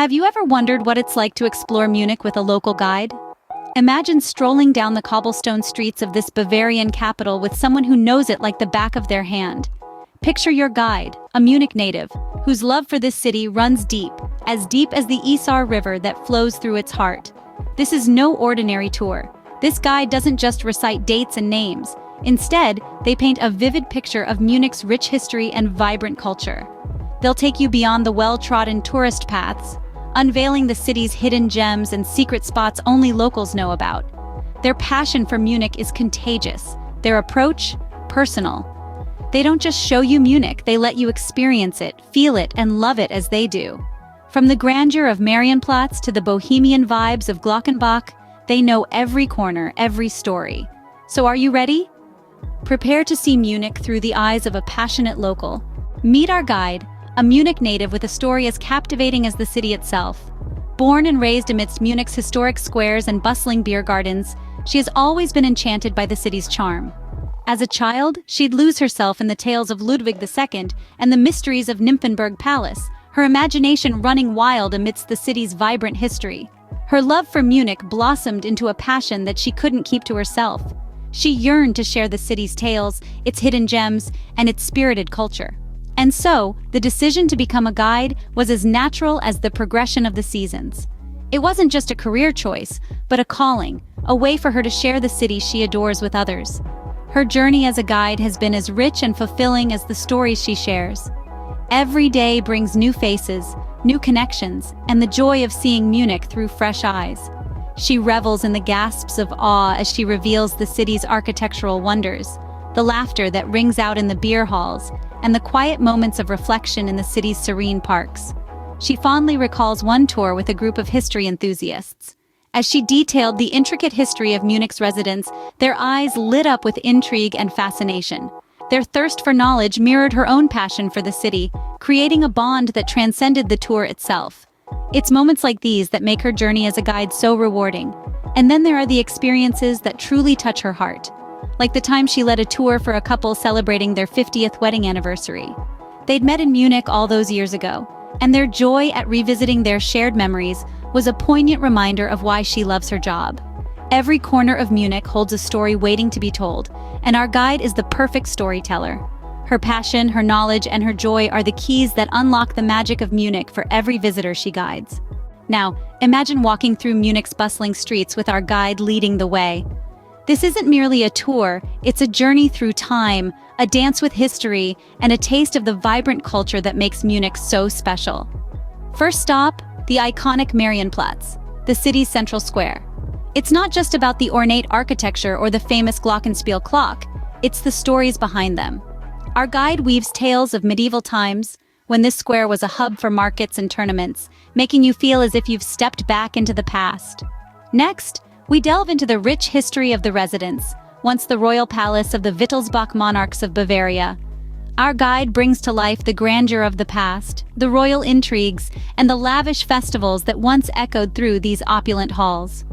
Have you ever wondered what it's like to explore Munich with a local guide? Imagine strolling down the cobblestone streets of this Bavarian capital with someone who knows it like the back of their hand. Picture your guide, a Munich native, whose love for this city runs deep as the Isar River that flows through its heart. This is no ordinary tour. This guide doesn't just recite dates and names. Instead, they paint a vivid picture of Munich's rich history and vibrant culture. They'll take you beyond the well-trodden tourist paths, unveiling the city's hidden gems and secret spots only locals know about. Their passion for Munich is contagious, their approach, personal. They don't just show you Munich, they let you experience it, feel it, and love it as they do. From the grandeur of Marienplatz to the bohemian vibes of Glockenbach, they know every corner, every story. So are you ready? Prepare to see Munich through the eyes of a passionate local. Meet our guide, a Munich native with a story as captivating as the city itself. Born and raised amidst Munich's historic squares and bustling beer gardens, she has always been enchanted by the city's charm. As a child, she'd lose herself in the tales of Ludwig II and the mysteries of Nymphenburg Palace, her imagination running wild amidst the city's vibrant history. Her love for Munich blossomed into a passion that she couldn't keep to herself. She yearned to share the city's tales, its hidden gems, and its spirited culture. And so, the decision to become a guide was as natural as the progression of the seasons. It wasn't just a career choice, but a calling, a way for her to share the city she adores with others. Her journey as a guide has been as rich and fulfilling as the stories she shares. Every day brings new faces, new connections, and the joy of seeing Munich through fresh eyes. She revels in the gasps of awe as she reveals the city's architectural wonders, the laughter that rings out in the beer halls, and the quiet moments of reflection in the city's serene parks. She fondly recalls one tour with a group of history enthusiasts. As she detailed the intricate history of Munich's residents, their eyes lit up with intrigue and fascination. Their thirst for knowledge mirrored her own passion for the city, creating a bond that transcended the tour itself. It's moments like these that make her journey as a guide so rewarding. And then there are the experiences that truly touch her heart, like the time she led a tour for a couple celebrating their 50th wedding anniversary. They'd met in Munich all those years ago, and their joy at revisiting their shared memories was a poignant reminder of why she loves her job. Every corner of Munich holds a story waiting to be told, and our guide is the perfect storyteller. Her passion, her knowledge, and her joy are the keys that unlock the magic of Munich for every visitor she guides. Now, imagine walking through Munich's bustling streets with our guide leading the way. This isn't merely a tour, it's a journey through time, a dance with history, and a taste of the vibrant culture that makes Munich so special. First stop, the iconic Marienplatz, the city's central square. It's not just about the ornate architecture or the famous glockenspiel clock, it's the stories behind them. Our guide weaves tales of medieval times, when this square was a hub for markets and tournaments, making you feel as if you've stepped back into the past. Next, we delve into the rich history of the residence, once the royal palace of the Wittelsbach monarchs of Bavaria. Our guide brings to life the grandeur of the past, the royal intrigues, and the lavish festivals that once echoed through these opulent halls.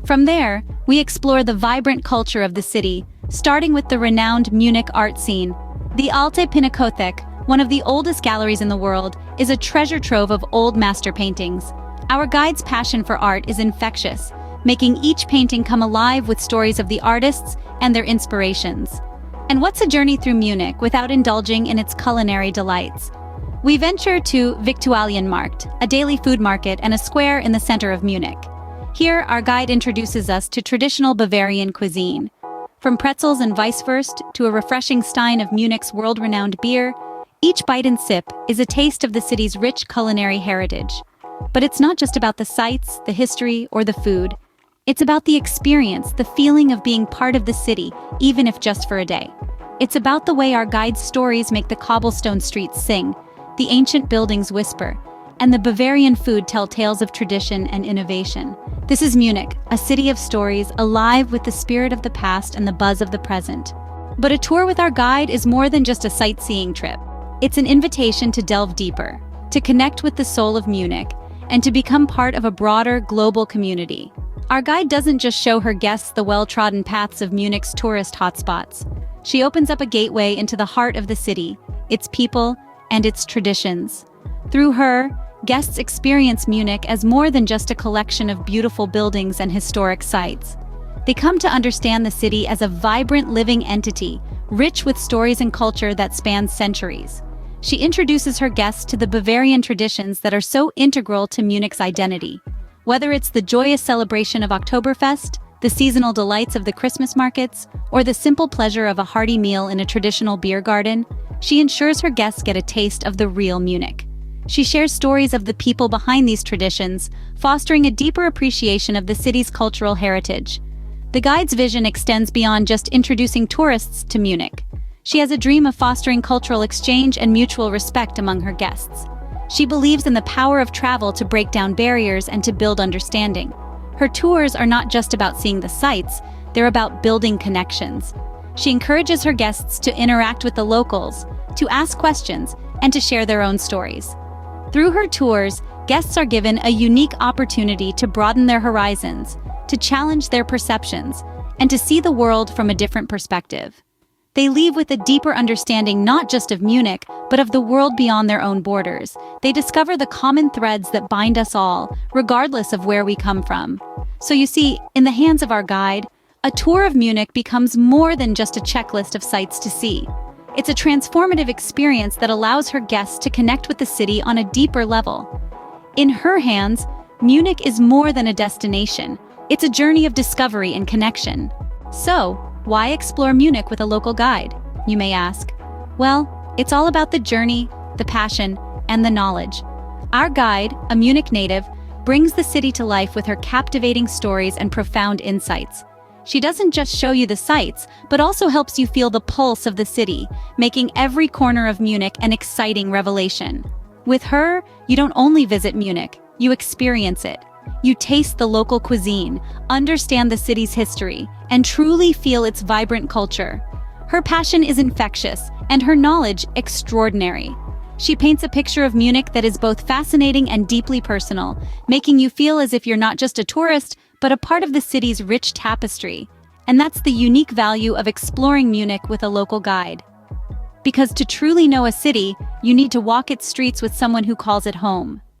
From there, we explore the vibrant culture of the city, starting with the renowned Munich art scene. The Alte Pinakothek, one of the oldest galleries in the world, is a treasure trove of old master paintings. Our guide's passion for art is infectious, making each painting come alive with stories of the artists and their inspirations. And what's a journey through Munich without indulging in its culinary delights? We venture to Viktualienmarkt, a daily food market and a square in the center of Munich. Here, our guide introduces us to traditional Bavarian cuisine. From pretzels and Weisswurst to a refreshing stein of Munich's world-renowned beer, each bite and sip is a taste of the city's rich culinary heritage. But it's not just about the sights, the history, or the food. It's about the experience, the feeling of being part of the city, even if just for a day. It's about the way our guide's stories make the cobblestone streets sing, the ancient buildings whisper, and the Bavarian food tell tales of tradition and innovation. This is Munich, a city of stories, alive with the spirit of the past and the buzz of the present. But a tour with our guide is more than just a sightseeing trip. It's an invitation to delve deeper, to connect with the soul of Munich, and to become part of a broader, global community. Our guide doesn't just show her guests the well-trodden paths of Munich's tourist hotspots. She opens up a gateway into the heart of the city, its people, and its traditions. Through her, guests experience Munich as more than just a collection of beautiful buildings and historic sites. They come to understand the city as a vibrant living entity, rich with stories and culture that spans centuries. She introduces her guests to the Bavarian traditions that are so integral to Munich's identity. Whether it's the joyous celebration of Oktoberfest, the seasonal delights of the Christmas markets, or the simple pleasure of a hearty meal in a traditional beer garden, she ensures her guests get a taste of the real Munich. She shares stories of the people behind these traditions, fostering a deeper appreciation of the city's cultural heritage. The guide's vision extends beyond just introducing tourists to Munich. She has a dream of fostering cultural exchange and mutual respect among her guests. She believes in the power of travel to break down barriers and to build understanding. Her tours are not just about seeing the sights, they're about building connections. She encourages her guests to interact with the locals, to ask questions, and to share their own stories. Through her tours, guests are given a unique opportunity to broaden their horizons, to challenge their perceptions, and to see the world from a different perspective. They leave with a deeper understanding not just of Munich, but of the world beyond their own borders. They discover the common threads that bind us all, regardless of where we come from. So you see, in the hands of our guide, a tour of Munich becomes more than just a checklist of sights to see. It's a transformative experience that allows her guests to connect with the city on a deeper level. In her hands, Munich is more than a destination. It's a journey of discovery and connection. So, why explore Munich with a local guide, you may ask? Well, it's all about the journey, the passion, and the knowledge. Our guide, a Munich native, brings the city to life with her captivating stories and profound insights. She doesn't just show you the sights, but also helps you feel the pulse of the city, making every corner of Munich an exciting revelation. With her, you don't only visit Munich, you experience it. You taste the local cuisine, understand the city's history, and truly feel its vibrant culture. Her passion is infectious, and her knowledge extraordinary. She paints a picture of Munich that is both fascinating and deeply personal, making you feel as if you're not just a tourist, but a part of the city's rich tapestry. And that's the unique value of exploring Munich with a local guide. Because to truly know a city, you need to walk its streets with someone who calls it home.